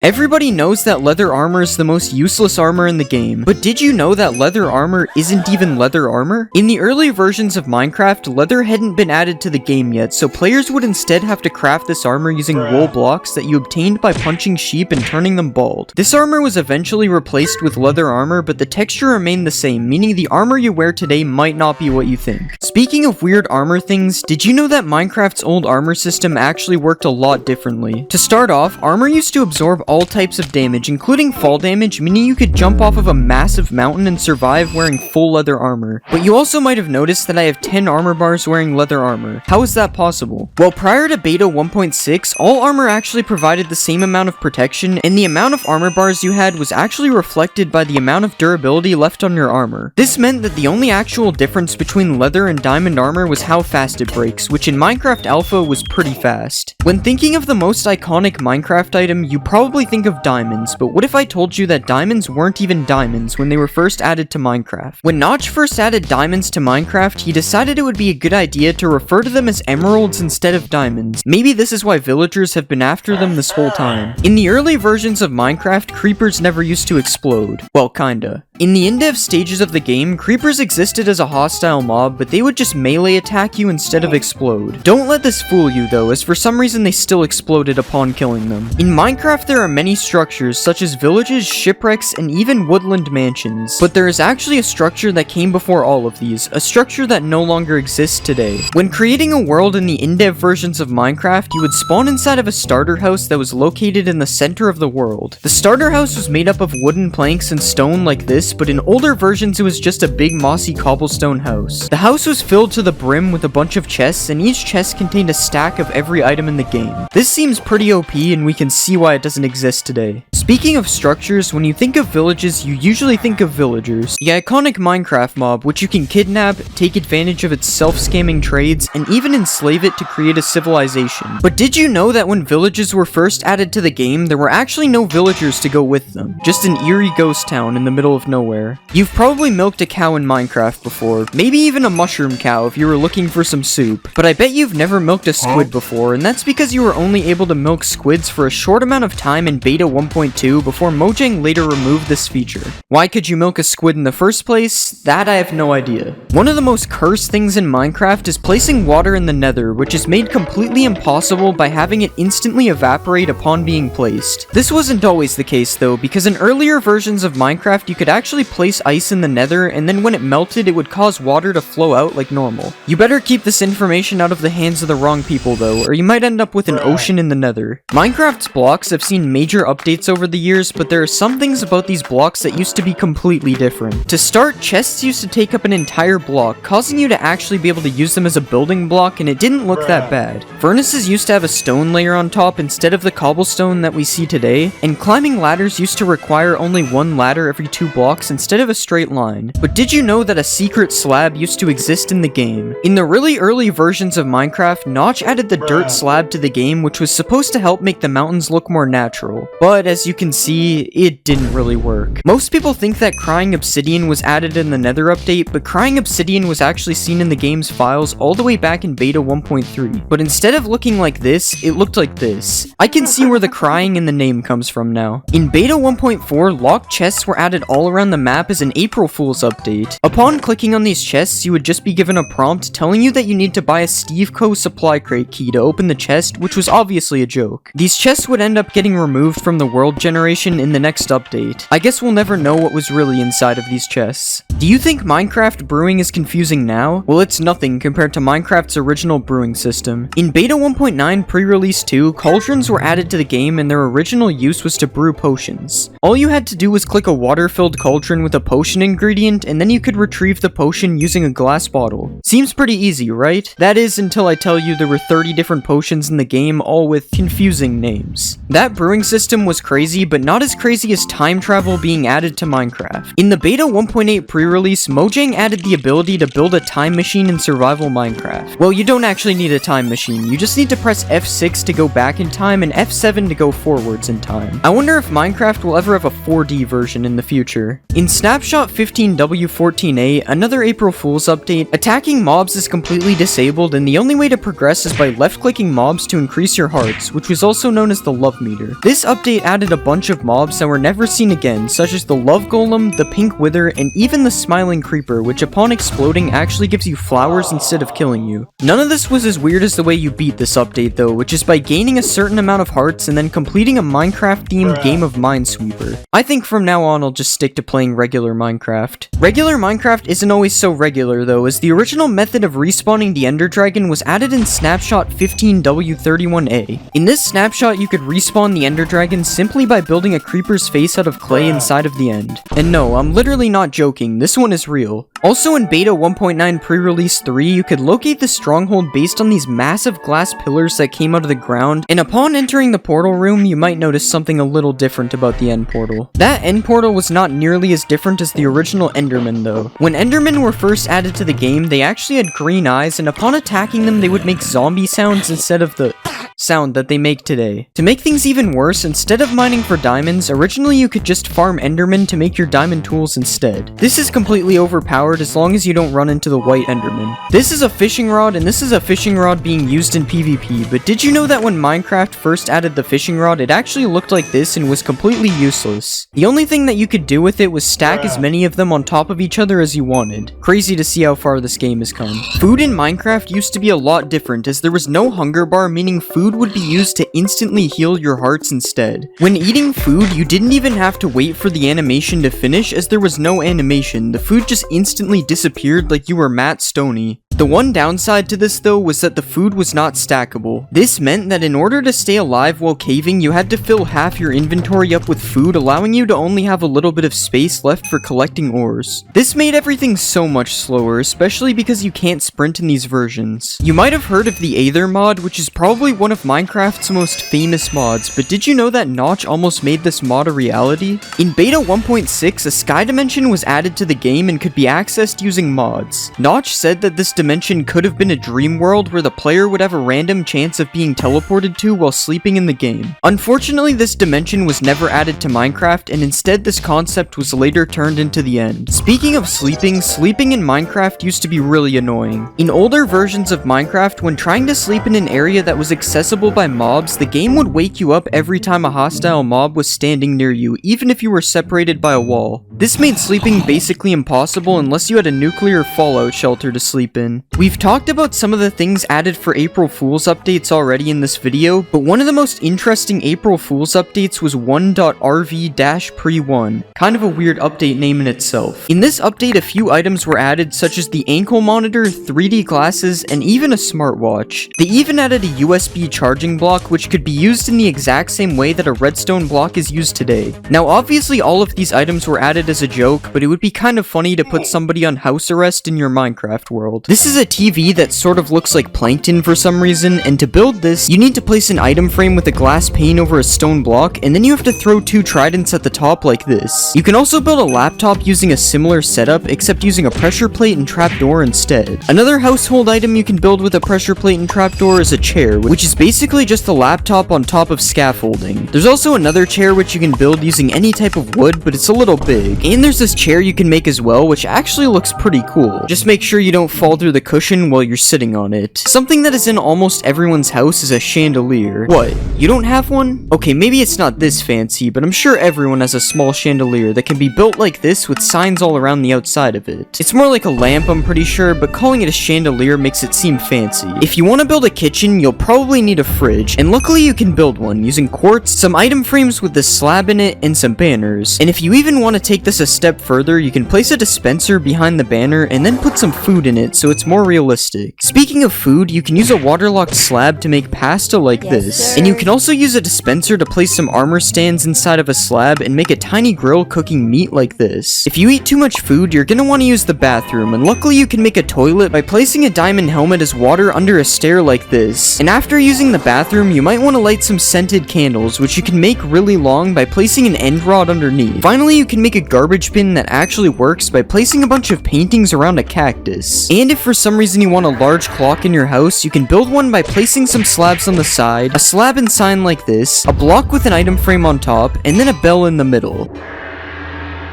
Everybody knows that leather armor is the most useless armor in the game, but did you know that leather armor isn't even leather armor? In the early versions of Minecraft, leather hadn't been added to the game yet, so players would instead have to craft this armor using wool blocks that you obtained by punching sheep and turning them bald. This armor was eventually replaced with leather armor, but the texture remained the same, meaning the armor you wear today might not be what you think. Speaking of weird armor things, did you know that Minecraft's old armor system actually worked a lot differently? To start off, armor used to absorb all types of damage, including fall damage, meaning you could jump off of a massive mountain and survive wearing full leather armor. But you also might have noticed that I have 10 armor bars wearing leather armor. How is that possible? Well, prior to beta 1.6, all armor actually provided the same amount of protection, and the amount of armor bars you had was actually reflected by the amount of durability left on your armor. This meant that the only actual difference between leather and diamond armor was how fast it breaks, which in Minecraft Alpha was pretty fast. When thinking of the most iconic Minecraft item, you probably think of diamonds, but what if I told you that diamonds weren't even diamonds when they were first added to Minecraft? When Notch first added diamonds to Minecraft, he decided it would be a good idea to refer to them as emeralds instead of diamonds. Maybe this is why villagers have been after them this whole time. In the early versions of Minecraft, creepers never used to explode. Well, kinda. In the in-dev stages of the game, creepers existed as a hostile mob, but they would just melee attack you instead of explode. Don't let this fool you though, as for some reason they still exploded upon killing them. In Minecraft there are many structures such as villages, shipwrecks, and even woodland mansions. But there is actually a structure that came before all of these, a structure that no longer exists today. When creating a world in the in-dev versions of Minecraft, you would spawn inside of a starter house that was located in the center of the world. The starter house was made up of wooden planks and stone like this, but in older versions it was just a big mossy cobblestone house. The house was filled to the brim with a bunch of chests, and each chest contained a stack of every item in the game. This seems pretty OP, and we can see why it doesn't exist today. Speaking of structures, when you think of villages, you usually think of villagers. The iconic Minecraft mob, which you can kidnap, take advantage of its self-scamming trades, and even enslave it to create a civilization. But did you know that when villages were first added to the game, there were actually no villagers to go with them? Just an eerie ghost town in the middle of nowhere. You've probably milked a cow in Minecraft before, maybe even a mushroom cow if you were looking for some soup. But I bet you've never milked a squid before, and that's because you were only able to milk squids for a short amount of time in beta 1.2 before Mojang later removed this feature. Why could you milk a squid in the first place? That I have no idea. One of the most cursed things in Minecraft is placing water in the nether, which is made completely impossible by having it instantly evaporate upon being placed. This wasn't always the case though, because in earlier versions of Minecraft you could actually place ice in the nether, and then when it melted it would cause water to flow out like normal. You better keep this information out of the hands of the wrong people though, or you might end up with an ocean in the nether. Minecraft's blocks have seen major updates over the years, but there are some things about these blocks that used to be completely different. To start, chests used to take up an entire block, causing you to actually be able to use them as a building block, and it didn't look that bad. Furnaces used to have a stone layer on top instead of the cobblestone that we see today, and climbing ladders used to require only one ladder every 2 blocks instead of a straight line. But did you know that a secret slab used to exist in the game? In the really early versions of Minecraft, Notch added the dirt slab to the game, which was supposed to help make the mountains look more natural. But as you can see, it didn't really work. Most people think that crying obsidian was added in the nether update, but crying obsidian was actually seen in the game's files all the way back in beta 1.3. But instead of looking like this, it looked like this. I can see where the crying in the name comes from now. In beta 1.4, locked chests were added all around the map as an April Fool's update. Upon clicking on these chests, you would just be given a prompt telling you that you need to buy a Steve Co. supply crate key to open the chest, which was obviously a joke. These chests would end up getting removed from the world generation in the next update. I guess we'll never know what was really inside of these chests. Do you think Minecraft brewing is confusing now? Well, it's nothing compared to Minecraft's original brewing system. In beta 1.9 pre-release 2, cauldrons were added to the game, and their original use was to brew potions. All you had to do was click a water-filled cauldron with a potion ingredient, and then you could retrieve the potion using a glass bottle. Seems pretty easy, right? That is, until I tell you there were 30 different potions in the game, all with confusing names. That brewing system was crazy, but not as crazy as time travel being added to Minecraft. In the beta 1.8 pre-release, Mojang added the ability to build a time machine in survival Minecraft. Well, you don't actually need a time machine, you just need to press F6 to go back in time and F7 to go forwards in time. I wonder if Minecraft will ever have a 4D version in the future. In Snapshot 15W14A, another April Fool's update, attacking mobs is completely disabled, and the only way to progress is by left-clicking mobs to increase your hearts, which was also known as the love meter. This update added a bunch of mobs that were never seen again, such as the Love Golem, the Pink Wither, and even the Smiling Creeper, which upon exploding actually gives you flowers instead of killing you. None of this was as weird as the way you beat this update though, which is by gaining a certain amount of hearts and then completing a Minecraft-themed game of Minesweeper. I think from now on I'll just stick to playing regular Minecraft. Regular Minecraft isn't always so regular though, as the original method of respawning the Ender Dragon was added in Snapshot 15W31A. In this snapshot, you could respawn the Ender Dragon simply by building a creeper's face out of clay inside of the end. And no, I'm literally not joking, this one is real. Also in Beta 1.9 Pre-Release 3, you could locate the stronghold based on these massive glass pillars that came out of the ground, and upon entering the portal room, you might notice something a little different about the end portal. That end portal was not nearly as different as the original Endermen though. When Endermen were first added to the game, they actually had green eyes, and upon attacking them, they would make zombie sounds instead of the sound that they make today. To make things even worse, instead of mining for diamonds, originally you could just farm Endermen to make your diamond tools instead. This is completely overpowered as long as you don't run into the white Enderman. This is a fishing rod, and this is a fishing rod being used in PvP, but did you know that when Minecraft first added the fishing rod, it actually looked like this and was completely useless? The only thing that you could do with it was stack as many of them on top of each other as you wanted. Crazy to see how far this game has come. Food in Minecraft used to be a lot different, as there was no hunger bar, meaning food would be used to instantly heal your hearts instead. When eating food, you didn't even have to wait for the animation to finish, as there was no animation. The food just instantly disappeared like you were Matt Stoney. The one downside to this though was that the food was not stackable. This meant that in order to stay alive while caving, you had to fill half your inventory up with food, allowing you to only have a little bit of space left for collecting ores. This made everything so much slower, especially because you can't sprint in these versions. You might have heard of the Aether mod, which is probably one of Minecraft's most famous mods, but did you know that Notch almost made this mod a reality? In Beta 1.6, a sky dimension was added to the game and could be accessed using mods. Notch said that this dimension could have been a dream world where the player would have a random chance of being teleported to while sleeping in the game. Unfortunately, this dimension was never added to Minecraft, and instead this concept was later turned into the end. Speaking of sleeping in Minecraft used to be really annoying. In older versions of Minecraft, when trying to sleep in an area that was accessible by mobs, the game would wake you up every time a hostile mob was standing near you, even if you were separated by a wall. This made sleeping basically impossible unless you had a nuclear fallout shelter to sleep in. We've talked about some of the things added for April Fool's updates already in this video, but one of the most interesting April Fool's updates was 1.rv-pre1. Kind of a weird update name in itself. In this update, a few items were added, such as the ankle monitor, 3D glasses, and even a smartwatch. They even added a USB charging block, which could be used in the exact same way that a redstone block is used today. Now obviously all of these items were added as a joke, but it would be kind of funny to put somebody on house arrest in your Minecraft world. This is a TV that sort of looks like plankton for some reason, and to build this, you need to place an item frame with a glass pane over a stone block, and then you have to throw 2 tridents at the top like this. You can also build a laptop using a similar setup, except using a pressure plate and trapdoor instead. Another household item you can build with a pressure plate and trapdoor is a chair, which is basically just a laptop on top of scaffolding. There's also another chair which you can build using any type of wood, but it's a little big. And there's this chair you can make as well, which actually looks pretty cool. Just make sure you don't fall through the cushion while you're sitting on it. Something that is in almost everyone's house is a chandelier. What? You don't have one? Okay, maybe it's not this fancy, but I'm sure everyone has a small chandelier that can be built like this with signs all around the outside of it. It's more like a lamp, I'm pretty sure, but calling it a chandelier makes it seem fancy. If you want to build a kitchen, you'll probably need a fridge, and luckily you can build one using quartz, some item frames with the slab in it, and some banners. And if you even want to take this a step further, you can place a dispenser behind the banner and then put some food in it so it's more realistic. Speaking of food, you can use a waterlogged slab to make pasta like this, and you can also use a dispenser to place some armor stands inside of a slab and make a tiny grill cooking meat like this. If you eat too much food, you're gonna want to use the bathroom, and luckily you can make a toilet by placing a diamond helmet as water under a stair like this. And after using the bathroom, you might want to light some scented candles, which you can make really long by placing an end rod underneath. Finally, you can make a garbage bin that actually works by placing a bunch of paintings around a cactus. And if for some reason you want a large clock in your house, you can build one by placing some slabs on the side, a slab and sign like this, a block with an item frame on top, and then a bell in the middle.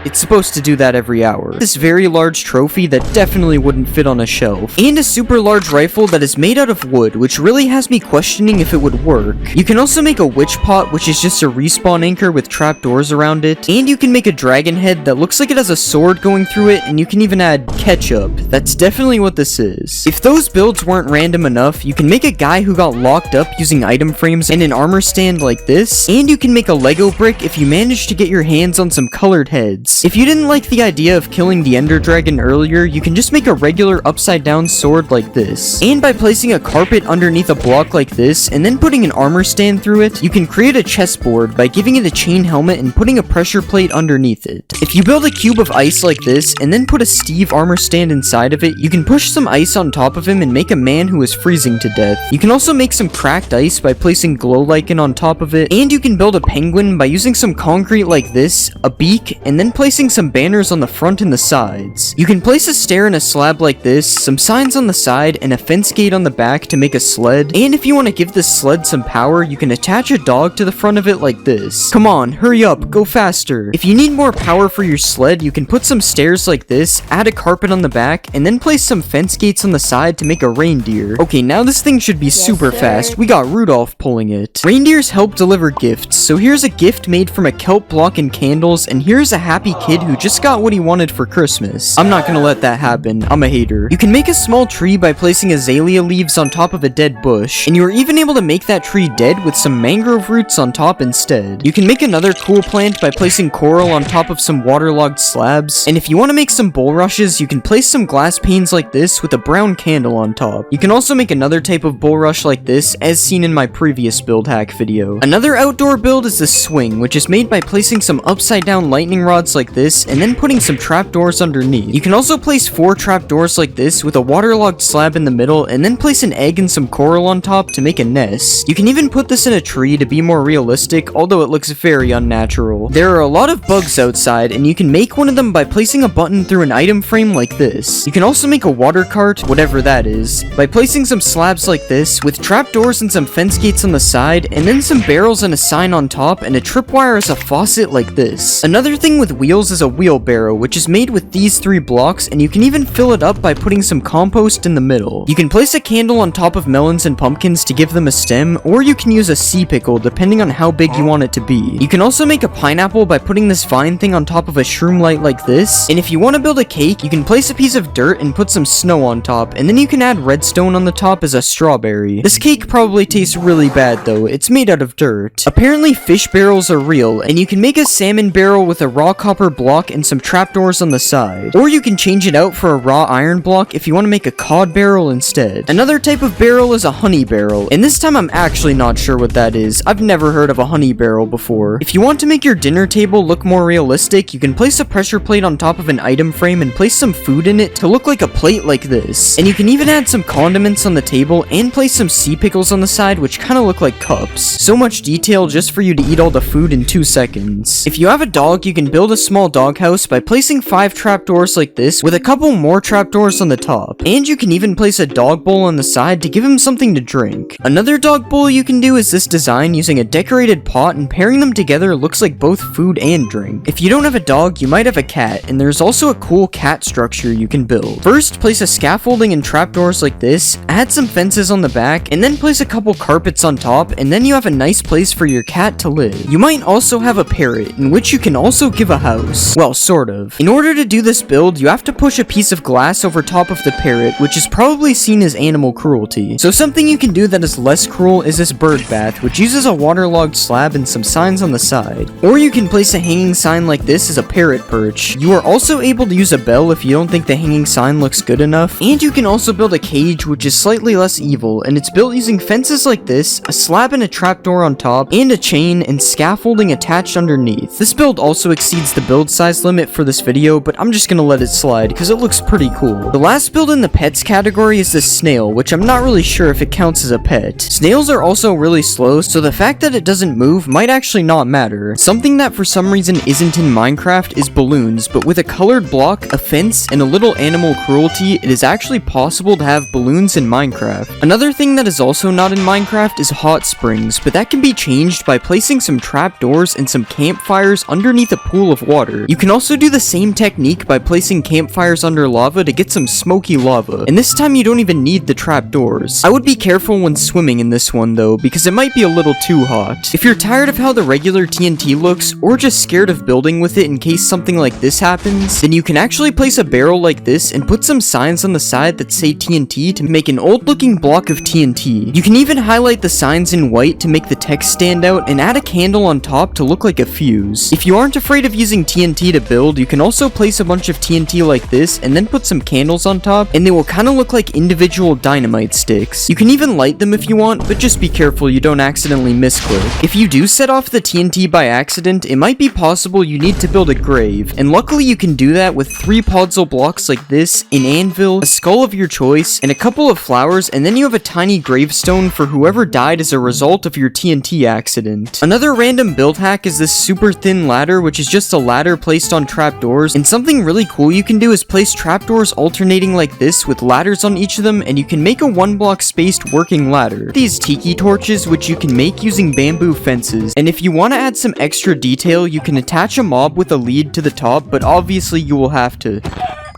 It's supposed to do that every hour. This very large trophy that definitely wouldn't fit on a shelf. And a super large rifle that is made out of wood, which really has me questioning if it would work. You can also make a witch pot, which is just a respawn anchor with trapdoors around it. And you can make a dragon head that looks like it has a sword going through it, and you can even add ketchup. That's definitely what this is. If those builds weren't random enough, you can make a guy who got locked up using item frames and an armor stand like this, and you can make a Lego brick if you manage to get your hands on some colored heads. If you didn't like the idea of killing the Ender Dragon earlier, you can just make a regular upside down sword like this. And by placing a carpet underneath a block like this, and then putting an armor stand through it, you can create a chessboard by giving it a chain helmet and putting a pressure plate underneath it. If you build a cube of ice like this, and then put a Steve armor stand inside of it, you can push some ice on top of him and make a man who is freezing to death. You can also make some cracked ice by placing glow lichen on top of it, and you can build a penguin by using some concrete like this, a beak, and then placing some banners on the front and the sides. You can place a stair in a slab like this, some signs on the side, and a fence gate on the back to make a sled. And if you want to give this sled some power, you can attach a dog to the front of it like this. Come on, hurry up, go faster. If you need more power for your sled, you can put some stairs like this, add a carpet on the back, and then place some fence gates on the side to make a reindeer. Okay, now this thing should be super fast. We got Rudolph pulling it. Reindeers help deliver gifts, so here's a gift made from a kelp block and candles, and here's a happy kid who just got what he wanted for Christmas. I'm not gonna let that happen. I'm a hater. You can make a small tree by placing azalea leaves on top of a dead bush, and you are even able to make that tree dead with some mangrove roots on top instead. You can make another cool plant by placing coral on top of some waterlogged slabs, and if you want to make some bulrushes, you can place some glass panes like this with a brown candle on top. You can also make another type of bulrush like this, as seen in my previous build hack video. Another outdoor build is the swing, which is made by placing some upside down lightning rods like this, and then putting some trapdoors underneath. You can also place 4 trapdoors like this with a waterlogged slab in the middle, and then place an egg and some coral on top to make a nest. You can even put this in a tree to be more realistic, although it looks very unnatural. There are a lot of bugs outside, and you can make one of them by placing a button through an item frame like this. You can also make a water cart, whatever that is, by placing some slabs like this, with trapdoors and some fence gates on the side, and then some barrels and a sign on top, and a tripwire as a faucet like this. Another thing with wheels is a wheelbarrow, which is made with these 3 blocks, and you can even fill it up by putting some compost in the middle. You can place a candle on top of melons and pumpkins to give them a stem, or you can use a sea pickle depending on how big you want it to be. You can also make a pineapple by putting this vine thing on top of a shroom light like this, and if you want to build a cake, you can place a piece of dirt and put some snow on top, and then you can add redstone on the top as a strawberry. This cake probably tastes really bad though, it's made out of dirt. Apparently fish barrels are real, and you can make a salmon barrel with a raw copper block and some trapdoors on the side. Or you can change it out for a raw iron block if you want to make a cod barrel instead. Another type of barrel is a honey barrel, and this time I'm actually not sure what that is. I've never heard of a honey barrel before. If you want to make your dinner table look more realistic, you can place a pressure plate on top of an item frame and place some food in it to look like a plate like this. And you can even add some condiments on the table and place some sea pickles on the side, which kind of look like cups. So much detail just for you to eat all the food in 2 seconds. If you have a dog, you can build a small doghouse by placing 5 trapdoors like this with a couple more trapdoors on the top. And you can even place a dog bowl on the side to give him something to drink. Another dog bowl you can do is this design using a decorated pot, and pairing them together looks like both food and drink. If you don't have a dog, you might have a cat, and there's also a cool cat structure you can build. First, place a scaffolding and trapdoors like this, add some fences on the back, and then place a couple carpets on top, and then you have a nice place for your cat to live. You might also have a parrot, in which you can also give a house. Well, sort of. In order to do this build, you have to push a piece of glass over top of the parrot, which is probably seen as animal cruelty. So something you can do that is less cruel is this bird bath, which uses a waterlogged slab and some signs on the side. Or you can place a hanging sign like this as a parrot perch. You are also able to use a bell if you don't think the hanging sign looks good enough. And you can also build a cage, which is slightly less evil, and it's built using fences like this, a slab and a trapdoor on top, and a chain and scaffolding attached underneath. This build also exceeds the build size limit for this video, but I'm just gonna let it slide because it looks pretty cool. The last build in the pets category is this snail, which I'm not really sure if it counts as a pet. Snails are also really slow, so the fact that it doesn't move might actually not matter. Something that for some reason isn't in Minecraft is balloons, but with a colored block, a fence, and a little animal cruelty, it is actually possible to have balloons in Minecraft. Another thing that is also not in Minecraft is hot springs, but that can be changed by placing some trapdoors and some campfires underneath a pool of water. water. You can also do the same technique by placing campfires under lava to get some smoky lava, and this time you don't even need the trapdoors. I would be careful when swimming in this one though, because it might be a little too hot. If you're tired of how the regular TNT looks, or just scared of building with it in case something like this happens, then you can actually place a barrel like this and put some signs on the side that say TNT to make an old looking block of TNT. You can even highlight the signs in white to make the text stand out and add a candle on top to look like a fuse. If you aren't afraid of using TNT to build, you can also place a bunch of TNT like this and then put some candles on top, and they will kind of look like individual dynamite sticks. You can even light them if you want, but just be careful you don't accidentally misclick. If you do set off the TNT by accident, it might be possible you need to build a grave, and luckily you can do that with 3 podzol blocks like this, an anvil, a skull of your choice, and a couple of flowers, and then you have a tiny gravestone for whoever died as a result of your TNT accident. Another random build hack is this super thin ladder, which is just a ladder placed on trapdoors, and something really cool you can do is place trapdoors alternating like this with ladders on each of them, and you can make a 1 block spaced working ladder. These tiki torches, which you can make using bamboo fences, and if you want to add some extra detail, you can attach a mob with a lead to the top, but obviously you will have to.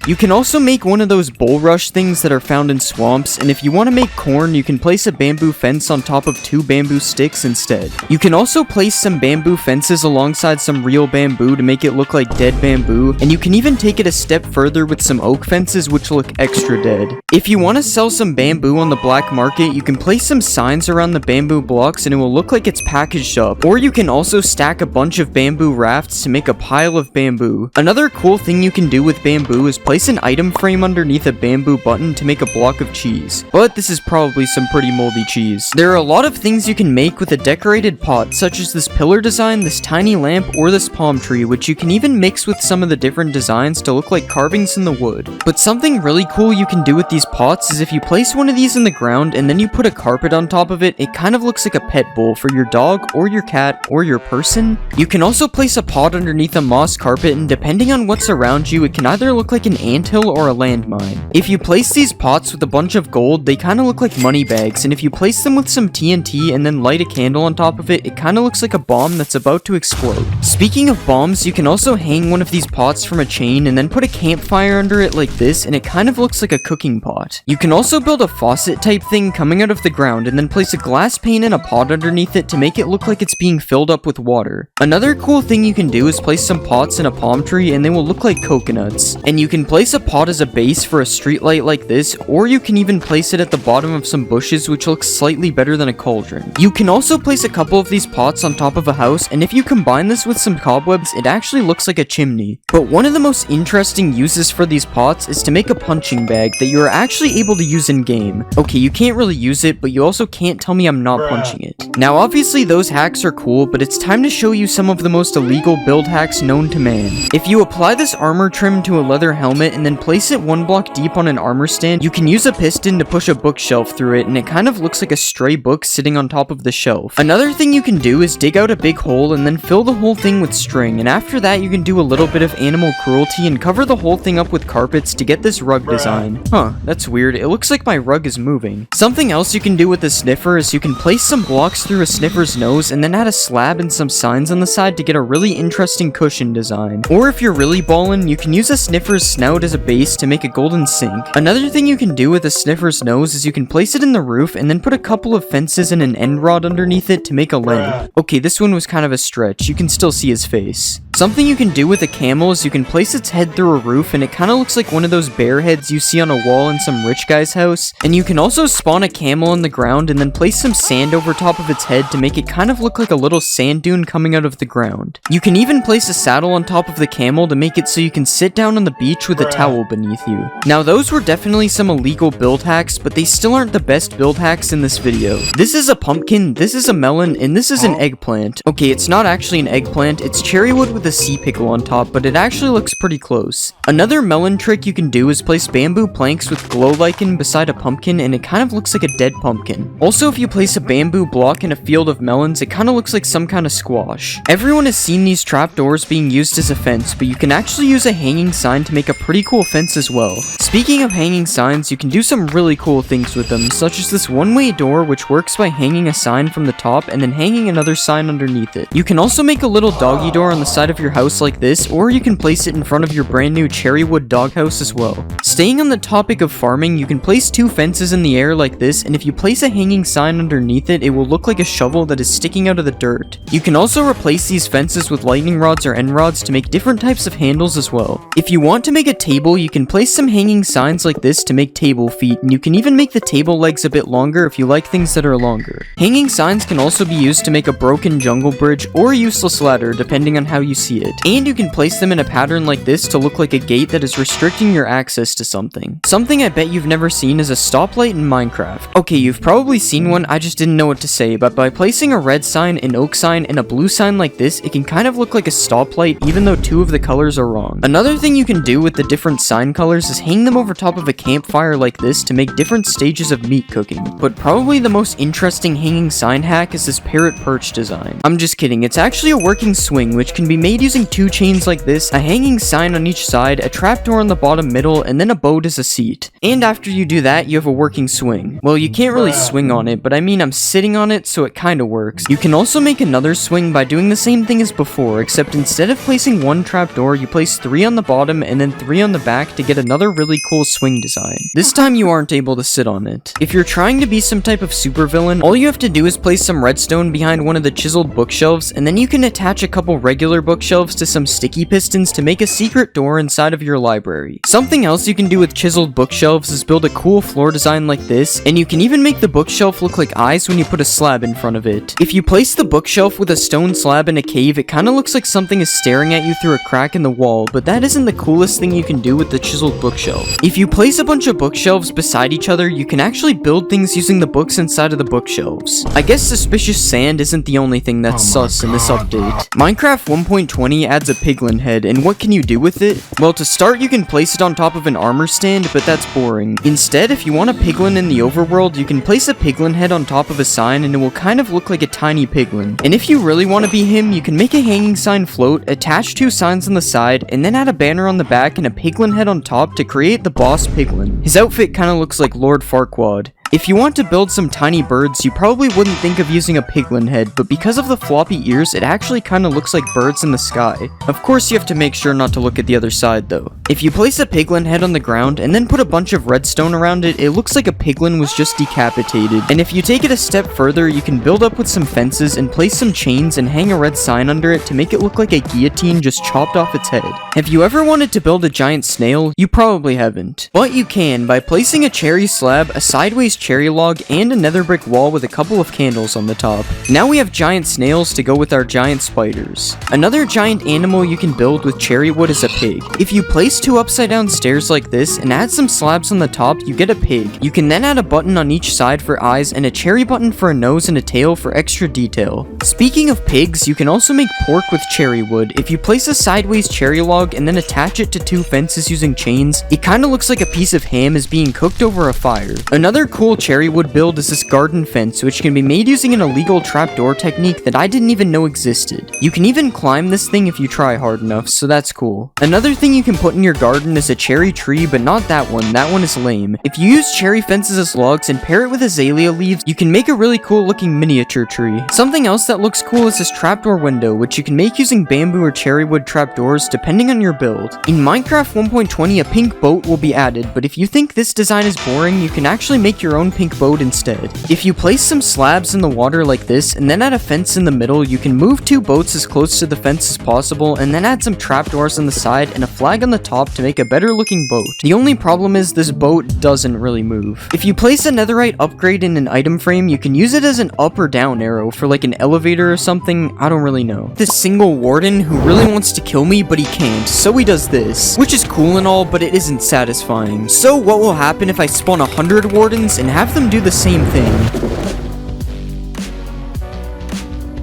You can also make one of those bulrush things that are found in swamps, and if you want to make corn, you can place a bamboo fence on top of 2 bamboo sticks instead. You can also place some bamboo fences alongside some real bamboo to make it look like dead bamboo, and you can even take it a step further with some oak fences which look extra dead. If you want to sell some bamboo on the black market, you can place some signs around the bamboo blocks and it will look like it's packaged up, or you can also stack a bunch of bamboo rafts to make a pile of bamboo. Another cool thing you can do with bamboo is place an item frame underneath a bamboo button to make a block of cheese, but this is probably some pretty moldy cheese. There are a lot of things you can make with a decorated pot, such as this pillar design, this tiny lamp, or this palm tree, which you can even mix with some of the different designs to look like carvings in the wood. But something really cool you can do with these pots is if you place one of these in the ground and then you put a carpet on top of it, it kind of looks like a pet bowl for your dog or your cat or your person. You can also place a pot underneath a moss carpet, and depending on what's around you, it can either look like an anthill or a landmine. If you place these pots with a bunch of gold, they kind of look like money bags, and if you place them with some TNT and then light a candle on top of it, it kind of looks like a bomb that's about to explode. Speaking of bombs, you can also hang one of these pots from a chain and then put a campfire under it like this, and it kind of looks like a cooking pot. You can also build a faucet type thing coming out of the ground and then place a glass pane in a pot underneath it to make it look like it's being filled up with water. Another cool thing you can do is place some pots in a palm tree and they will look like coconuts. And you can place a pot as a base for a street light like this, or you can even place it at the bottom of some bushes, which looks slightly better than a cauldron. You can also place a couple of these pots on top of a house, and if you combine this with some cobwebs, it actually looks like a chimney. But one of the most interesting uses for these pots is to make a punching bag that you are actually able to use in game. Okay, you can't really use it, but you also can't tell me I'm not punching it. Now obviously those hacks are cool, but it's time to show you some of the most illegal build hacks known to man. If you apply this armor trim to a leather helmet and then place it 1 block deep on an armor stand, you can use a piston to push a bookshelf through it, and it kind of looks like a stray book sitting on top of the shelf. Another thing you can do is dig out a big hole and then fill the whole thing with string, and after that you can do a little bit of animal cruelty and cover the whole thing up with carpets to get this rug design. Huh, that's weird. It looks like my rug is moving. Something else you can do with the sniffer is you can place some blocks through a sniffer's nose and then add a slab and some signs on the side to get a really interesting cushion design. Or if you're really ballin', you can use a sniffer's snout as a base to make a golden sink. Another thing you can do with a sniffer's nose is you can place it in the roof and then put a couple of fences and an end rod underneath it to make a lamp. Okay, this one was kind of a stretch. You can still see his face. Something you can do with a camel is you can place its head through a roof and it kind of looks like one of those bear heads you see on a wall in some rich guy's house. And you can also spawn a camel in the ground and then place some sand over top of its head to make it kind of look like a little sand dune coming out of the ground. You can even place a saddle on top of the camel to make it so you can sit down on the beach with a towel beneath you. Now those were definitely some illegal build hacks, but they still aren't the best build hacks in this video. This is a pumpkin, this is a melon, and this is an eggplant. Okay, it's not actually an eggplant, it's cherry wood with a sea pickle on top, but it actually looks pretty close. Another melon trick you can do is place bamboo planks with glow lichen beside a pumpkin, and it kind of looks like a dead pumpkin. Also, if you place a bamboo block in a field of melons, it kind of looks like some kind of squash. Everyone has seen these trapdoors being used as a fence, but you can actually use a hanging sign to make a pretty cool fence as well. Speaking of hanging signs, you can do some really cool things with them, such as this one-way door, which works by hanging a sign from the top and then hanging another sign underneath it. You can also make a little doggy door on the side of of your house like this, or you can place it in front of your brand new cherry wood doghouse as well. Staying on the topic of farming, you can place 2 fences in the air like this, and if you place a hanging sign underneath it, it will look like a shovel that is sticking out of the dirt. You can also replace these fences with lightning rods or end rods to make different types of handles as well. If you want to make a table, you can place some hanging signs like this to make table feet, and you can even make the table legs a bit longer if you like things that are longer. Hanging signs can also be used to make a broken jungle bridge or a useless ladder depending on how you see it. And you can place them in a pattern like this to look like a gate that is restricting your access to something. Something I bet you've never seen is a stoplight in Minecraft. Okay, you've probably seen one, I just didn't know what to say, but by placing a red sign, an oak sign, and a blue sign like this, it can kind of look like a stoplight even though 2 of the colors are wrong. Another thing you can do with the different sign colors is hang them over top of a campfire like this to make different stages of meat cooking. But probably the most interesting hanging sign hack is this parrot perch design. I'm just kidding, it's actually a working swing which can be made using 2 chains like this, a hanging sign on each side, a trapdoor on the bottom middle, and then a boat as a seat. And after you do that, you have a working swing. Well, you can't really swing on it, but I mean I'm sitting on it, so it kinda works. You can also make another swing by doing the same thing as before, except instead of placing 1 trapdoor, you place 3 on the bottom and then 3 on the back to get another really cool swing design. This time you aren't able to sit on it. If you're trying to be some type of supervillain, all you have to do is place some redstone behind one of the chiseled bookshelves, and then you can attach a couple regular bookshelves to some sticky pistons to make a secret door inside of your library. Something else you can do with chiseled bookshelves is build a cool floor design like this, and you can even make the bookshelf look like eyes when you put a slab in front of it. If you place the bookshelf with a stone slab in a cave, it kinda looks like something is staring at you through a crack in the wall, but that isn't the coolest thing you can do with the chiseled bookshelf. If you place a bunch of bookshelves beside each other, you can actually build things using the books inside of the bookshelves. I guess suspicious sand isn't the only thing that's sus in this update. Minecraft 1.20 adds a piglin head, and what can you do with it? Well, to start, you can place it on top of an armor stand, but that's boring. Instead, if you want a piglin in the overworld, you can place a piglin head on top of a sign, and it will kind of look like a tiny piglin. And if you really want to be him, you can make a hanging sign float, attach 2 signs on the side, and then add a banner on the back and a piglin head on top to create the boss piglin. His outfit kind of looks like Lord Farquaad. If you want to build some tiny birds, you probably wouldn't think of using a piglin head, but because of the floppy ears, it actually kinda looks like birds in the sky. Of course, you have to make sure not to look at the other side though. If you place a piglin head on the ground and then put a bunch of redstone around it, it looks like a piglin was just decapitated. And if you take it a step further, you can build up with some fences and place some chains and hang a red sign under it to make it look like a guillotine just chopped off its head. Have you ever wanted to build a giant snail? You probably haven't. But you can by placing a cherry slab, a sideways cherry log, and a nether brick wall with a couple of candles on the top. Now we have giant snails to go with our giant spiders. Another giant animal you can build with cherry wood is a pig. If you place 2 upside down stairs like this and add some slabs on the top, you get a pig. You can then add a button on each side for eyes and a cherry button for a nose and a tail for extra detail. Speaking of pigs, you can also make pork with cherry wood. If you place a sideways cherry log and then attach it to 2 fences using chains, it kinda looks like a piece of ham is being cooked over a fire. Another cool cherry wood build is this garden fence, which can be made using an illegal trapdoor technique that I didn't even know existed. You can even climb this thing if you try hard enough, so that's cool. Another thing you can put in your garden is a cherry tree, but not that one is lame. If you use cherry fences as logs and pair it with azalea leaves, you can make a really cool looking miniature tree. Something else that looks cool is this trapdoor window, which you can make using bamboo or cherry wood trapdoors depending on your build. In Minecraft 1.20, a pink boat will be added, but if you think this design is boring, you can actually make your own pink boat instead. If you place some slabs in the water like this and then add a fence in the middle, you can move 2 boats as close to the fence as possible and then add some trapdoors on the side and a flag on the top to make a better looking boat. The only problem is this boat doesn't really move. If you place a netherite upgrade in an item frame, you can use it as an up or down arrow for like an elevator or something, I don't really know. This single warden who really wants to kill me but he can't, so he does this, which is cool and all, but it isn't satisfying. So what will happen if I spawn 100 wardens and have them do the same thing?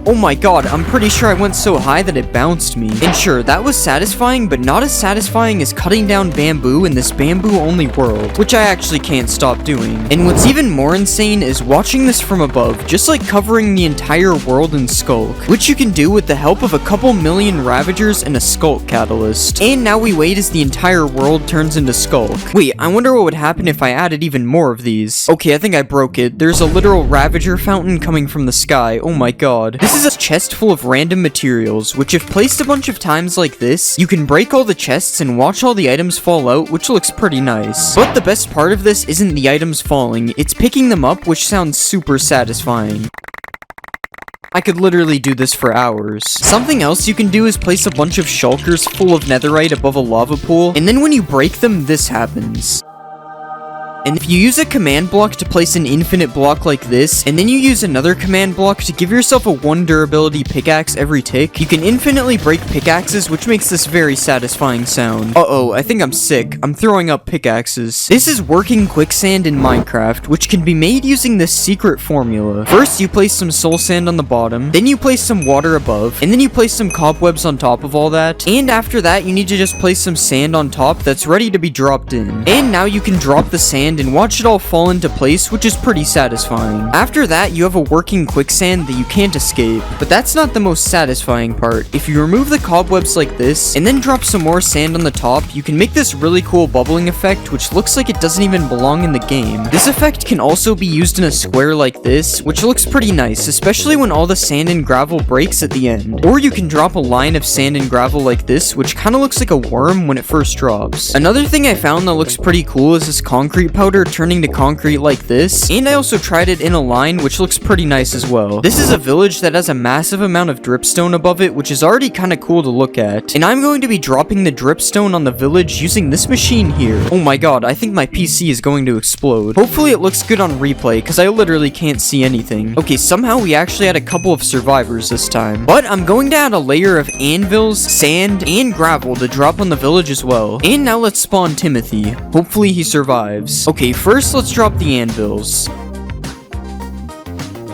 Oh my god, I'm pretty sure I went so high that it bounced me. And sure, that was satisfying, but not as satisfying as cutting down bamboo in this bamboo-only world, which I actually can't stop doing. And what's even more insane is watching this from above, just like covering the entire world in Skulk, which you can do with the help of a couple million Ravagers and a Skulk Catalyst. And now we wait as the entire world turns into Skulk. Wait, I wonder what would happen if I added even more of these. Okay, I think I broke it. There's a literal Ravager fountain coming from the sky. Oh my god. This This is a chest full of random materials, which if placed a bunch of times like this, you can break all the chests and watch all the items fall out, which looks pretty nice. But the best part of this isn't the items falling, it's picking them up, which sounds super satisfying. I could literally do this for hours. Something else you can do is place a bunch of shulkers full of netherite above a lava pool, and then when you break them, this happens. And if you use a command block to place an infinite block like this, and then you use another command block to give yourself a 1 durability pickaxe every tick, you can infinitely break pickaxes, which makes this very satisfying sound. Uh-oh, I think I'm sick. I'm throwing up pickaxes. This is working quicksand in Minecraft, which can be made using this secret formula. First, you place some soul sand on the bottom, then you place some water above, and then you place some cobwebs on top of all that, and after that, you need to just place some sand on top that's ready to be dropped in. And now you can drop the sand and watch it all fall into place, which is pretty satisfying. After that, you have a working quicksand that you can't escape. But that's not the most satisfying part. If you remove the cobwebs like this, and then drop some more sand on the top, you can make this really cool bubbling effect, which looks like it doesn't even belong in the game. This effect can also be used in a square like this, which looks pretty nice, especially when all the sand and gravel breaks at the end. Or you can drop a line of sand and gravel like this, which kind of looks like a worm when it first drops. Another thing I found that looks pretty cool is this concrete powder turning to concrete like this, and I also tried it in a line, which looks pretty nice as well. This is a village that has a massive amount of dripstone above it, which is already kind of cool to look at, and I'm going to be dropping the dripstone on the village using this machine here. Oh my god, I think my PC is going to explode. Hopefully it looks good on replay, because I literally can't see anything. Okay, somehow we actually had a couple of survivors this time, but I'm going to add a layer of anvils, sand, and gravel to drop on the village as well. And now let's spawn Timothy. Hopefully he survives. Okay, first let's drop the anvils.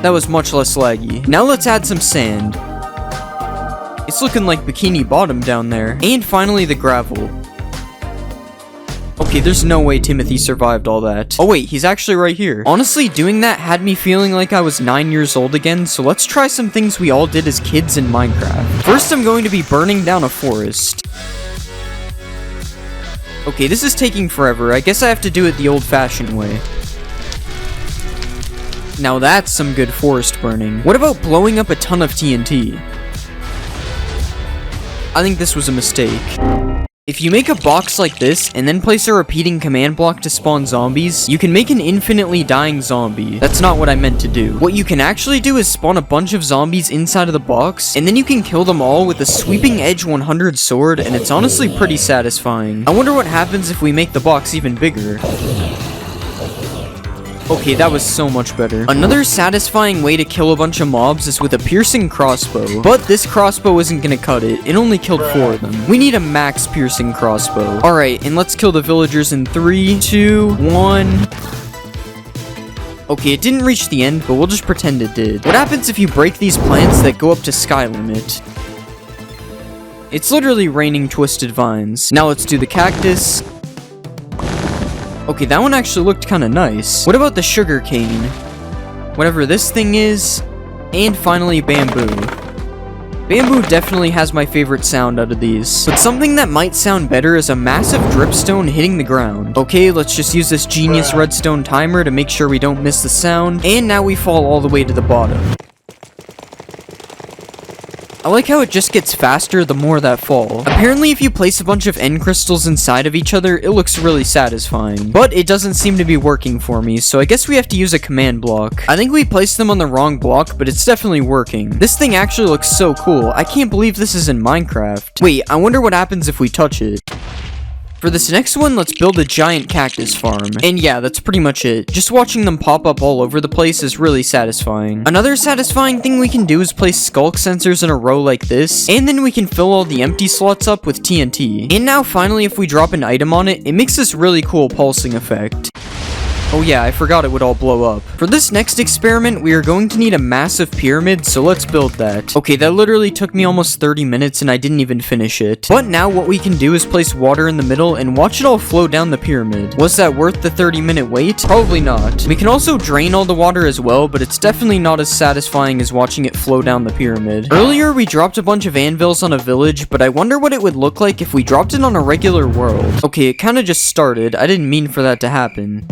That was much less laggy. Now let's add some sand. It's looking like Bikini Bottom down there. And finally the gravel. Okay, there's no way Timothy survived all that. Oh wait, he's actually right here. Honestly, doing that had me feeling like I was 9 years old again, so let's try some things we all did as kids in Minecraft. First, I'm going to be burning down a forest. Okay, this is taking forever. I guess I have to do it the old-fashioned way. Now that's some good forest burning. What about blowing up a ton of TNT? I think this was a mistake. If you make a box like this, and then place a repeating command block to spawn zombies, you can make an infinitely dying zombie. That's not what I meant to do. What you can actually do is spawn a bunch of zombies inside of the box, and then you can kill them all with a sweeping edge 100 sword, and it's honestly pretty satisfying. I wonder what happens if we make the box even bigger. Okay, that was so much better. Another satisfying way to kill a bunch of mobs is with a piercing crossbow. But this crossbow isn't gonna cut it. It only killed 4 of them. We need a max piercing crossbow. Alright, and let's kill the villagers in 3, 2, 1... Okay, it didn't reach the end, but we'll just pretend it did. What happens if you break these plants that go up to sky limit? It's literally raining twisted vines. Now let's do the cactus. Okay, that one actually looked kind of nice. What about the sugar cane? Whatever this thing is. And finally, bamboo. Bamboo definitely has my favorite sound out of these. But something that might sound better is a massive dripstone hitting the ground. Okay, let's just use this genius redstone timer to make sure we don't miss the sound. And now we fall all the way to the bottom. I like how it just gets faster the more that fall. Apparently, if you place a bunch of end crystals inside of each other, it looks really satisfying. But it doesn't seem to be working for me, so I guess we have to use a command block. I think we placed them on the wrong block, but it's definitely working. This thing actually looks so cool. I can't believe this is in Minecraft. Wait, I wonder what happens if we touch it. For this next one, let's build a giant cactus farm. And yeah, that's pretty much it. Just watching them pop up all over the place is really satisfying. Another satisfying thing we can do is place skulk sensors in a row like this, and then we can fill all the empty slots up with TNT. And now finally, if we drop an item on it, it makes this really cool pulsing effect. Oh yeah, I forgot it would all blow up. For this next experiment, we are going to need a massive pyramid, so let's build that. Okay, that literally took me almost 30 minutes and I didn't even finish it. But now what we can do is place water in the middle and watch it all flow down the pyramid. Was that worth the 30-minute wait? Probably not. We can also drain all the water as well, but it's definitely not as satisfying as watching it flow down the pyramid. Earlier, we dropped a bunch of anvils on a village, but I wonder what it would look like if we dropped it on a regular world. Okay, it kind of just started. I didn't mean for that to happen.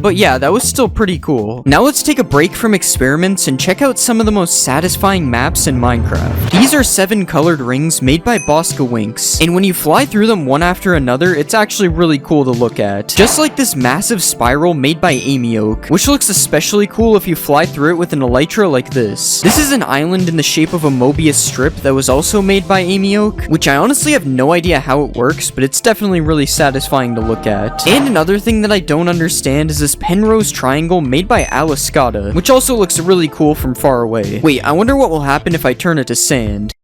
But yeah, that was still pretty cool. Now let's take a break from experiments and check out some of the most satisfying maps in Minecraft. These are 7 colored rings made by Bosca Winks, and when you fly through them one after another, it's actually really cool to look at. Just like this massive spiral made by Amy Oak, which looks especially cool if you fly through it with an elytra like this. This is an island in the shape of a Mobius strip that was also made by Amy Oak, which I honestly have no idea how it works, but it's definitely really satisfying to look at. And another thing that I don't understand is this Penrose triangle made by Aliscata, which also looks really cool from far away. Wait, I wonder what will happen if I turn it to sand.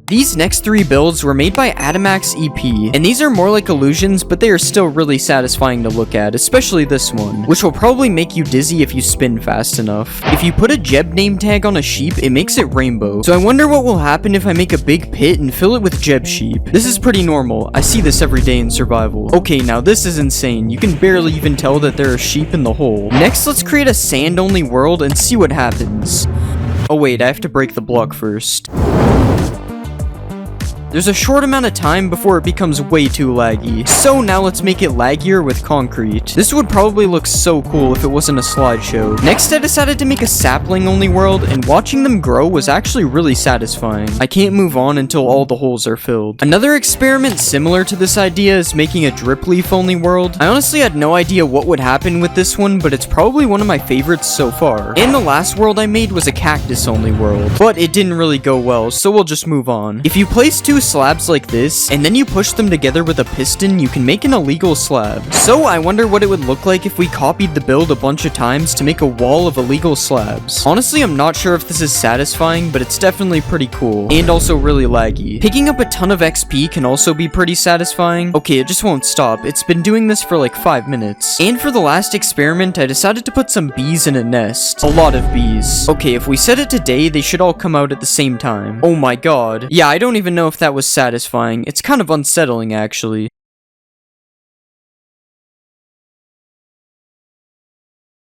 These next 3 builds were made by Adamax EP, and these are more like illusions, but they are still really satisfying to look at, especially this one, which will probably make you dizzy if you spin fast enough. If you put a Jeb name tag on a sheep, it makes it rainbow, so I wonder what will happen if I make a big pit and fill it with Jeb sheep. This is pretty normal, I see this every day in survival. Okay, now this is insane, you can barely even tell that there are sheep in the hole. Next, let's create a sand-only world and see what happens. Oh wait, I have to break the block first. There's a short amount of time before it becomes way too laggy. So now let's make it laggier with concrete. This would probably look so cool if it wasn't a slideshow. Next, I decided to make a sapling only world, and watching them grow was actually really satisfying. I can't move on until all the holes are filled. Another experiment similar to this idea is making a drip leaf only world. I honestly had no idea what would happen with this one, but it's probably one of my favorites so far. And the last world I made was a cactus only world, but it didn't really go well, so we'll just move on. If you place 2 slabs like this, and then you push them together with a piston, you can make an illegal slab. So I wonder what it would look like if we copied the build a bunch of times to make a wall of illegal slabs. Honestly, I'm not sure if this is satisfying, but it's definitely pretty cool, and also really laggy. Picking up a ton of XP can also be pretty satisfying. Okay, it just won't stop. It's been doing this for like 5 minutes. And for the last experiment, I decided to put some bees in a nest. A lot of bees. Okay, if we set it to day, they should all come out at the same time. Oh my god. Yeah, I don't even know if that was satisfying. It's kind of unsettling, actually.